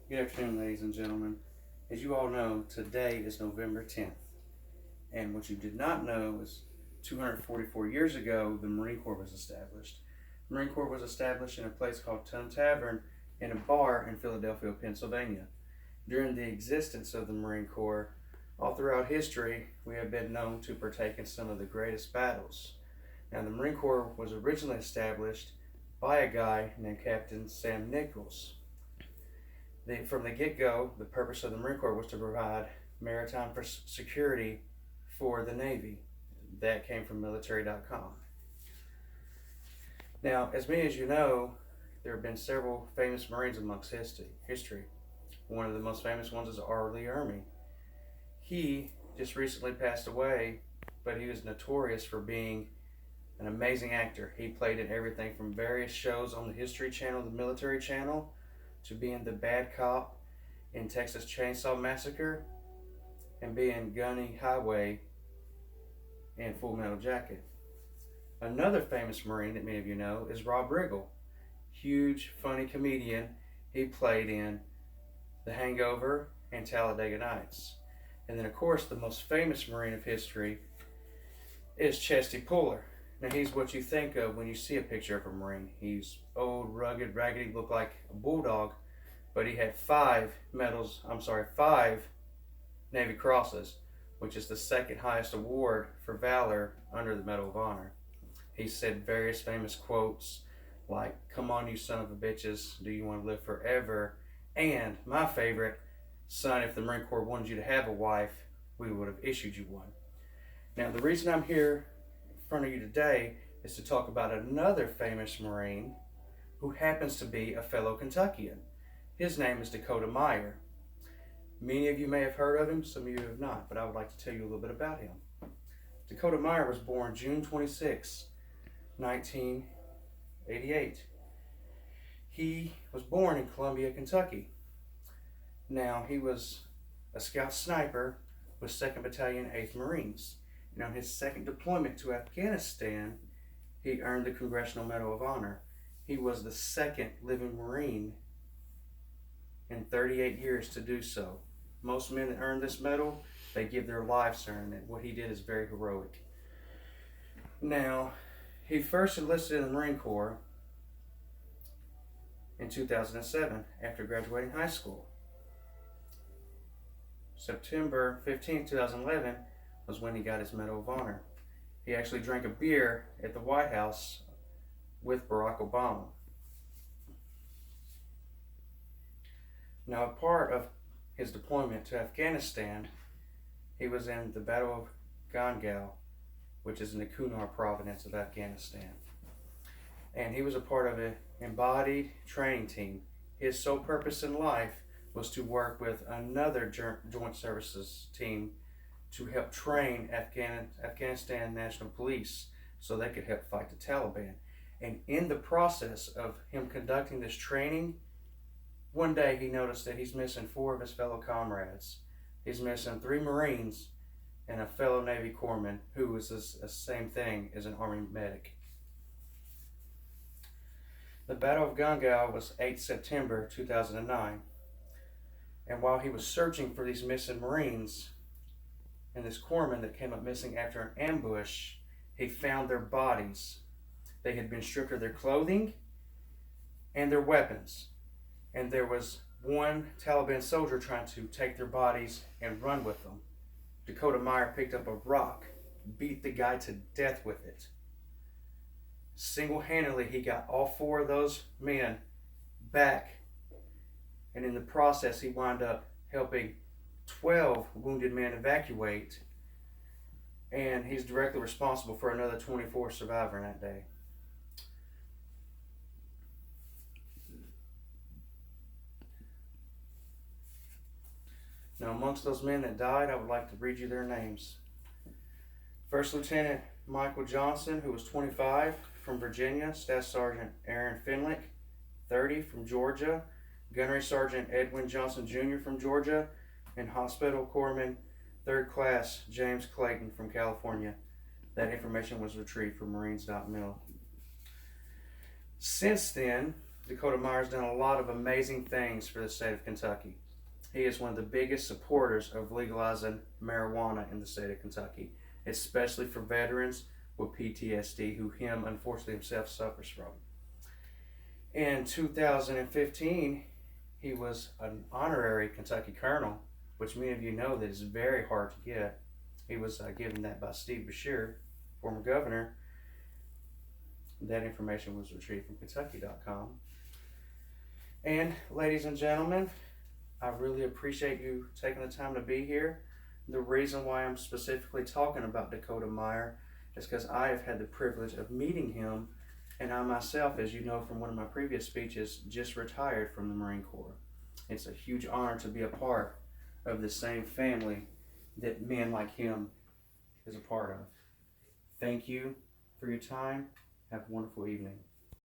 Good afternoon, ladies and gentlemen. As you all know, today is November 10th. And what you did not know is 244 years ago, the Marine Corps was established. The Marine Corps was established in a place called Tun Tavern in a bar in Philadelphia, Pennsylvania. During the existence of the Marine Corps, all throughout history, we have been known to partake in some of the greatest battles. Now, the Marine Corps was originally established by a guy named Captain Sam Nichols. From the get-go, the purpose of the Marine Corps was to provide maritime security for the Navy. That came from military.com. Now, as many as you know, there have been several famous Marines amongst history. One of the most famous ones is R. Lee Ermey. He just recently passed away, but he was notorious for being an amazing actor. He played in everything from various shows on the History Channel, the Military Channel, to being the bad cop in Texas Chainsaw Massacre and being Gunny Highway in Full Metal Jacket. Another famous Marine that many of you know is Rob Riggle. Huge, funny comedian. He played in The Hangover and Talladega Nights. And then, of course, the most famous Marine of history is Chesty Puller. Now, he's what you think of when you see a picture of a Marine. He's old, rugged, raggedy, looked like a bulldog, but he had five Navy Crosses, which is the second highest award for valor under the Medal of Honor. He said various famous quotes like, "Come on, you son of a bitches, do you want to live forever?" And my favorite, "Son, if the Marine Corps wanted you to have a wife, we would have issued you one." Now, the reason I'm here in front of you today is to talk about another famous Marine who happens to be a fellow Kentuckian. His name is Dakota Meyer. Many of you may have heard of him, some of you have not, but I would like to tell you a little bit about him. Dakota Meyer was born June 26, 1988. He was born in Columbia, Kentucky. Now, he was a scout sniper with 2nd Battalion, 8th Marines. And on his second deployment to Afghanistan, he earned the Congressional Medal of Honor. He was the second living Marine in 38 years to do so. Most men that earn this medal, they give their lives to earn it. What he did is very heroic. Now, he first enlisted in the Marine Corps in 2007 after graduating high school. September 15, 2011 was when he got his Medal of Honor. He actually drank a beer at the White House with Barack Obama. Now, a part of his deployment to Afghanistan, he was in the Battle of Gangal, which is in the Kunar province of Afghanistan. And he was a part of an embodied training team. His sole purpose in life was to work with another joint services team to help train Afghanistan National Police so they could help fight the Taliban. And in the process of him conducting this training, one day he noticed that he's missing 4 of his fellow comrades. He's missing 3 Marines and a fellow Navy corpsman who was the same thing as an Army medic. The Battle of Gangal was 8 September 2009. And while he was searching for these missing Marines and this corpsman that came up missing after an ambush, he found their bodies. They had been stripped of their clothing and their weapons. And there was one Taliban soldier trying to take their bodies and run with them. Dakota Meyer picked up a rock, beat the guy to death with it. Single-handedly, he got all 4 of those men back. And in the process, he wound up helping 12 wounded men evacuate. And he's directly responsible for another 24 surviving that day. Now, amongst those men that died, I would like to read you their names. First Lieutenant Michael Johnson, who was 25, from Virginia. Staff Sergeant Aaron Finlick, 30, from Georgia. Gunnery Sergeant Edwin Johnson Jr. from Georgia. And Hospital Corpsman, 3rd Class James Clayton from California. That information was retrieved from Marines.mil. Since then, Dakota Meyer's done a lot of amazing things for the state of Kentucky. He is one of the biggest supporters of legalizing marijuana in the state of Kentucky, especially for veterans with PTSD, who him unfortunately himself suffers from. In 2015, he was an honorary Kentucky colonel, which many of you know that is very hard to get. He was given that by Steve Beshear, former governor. That information was retrieved from Kentucky.com. And ladies and gentlemen, I really appreciate you taking the time to be here. The reason why I'm specifically talking about Dakota Meyer is because I have had the privilege of meeting him, and I myself, as you know from one of my previous speeches, just retired from the Marine Corps. It's a huge honor to be a part of the same family that men like him is a part of. Thank you for your time. Have a wonderful evening.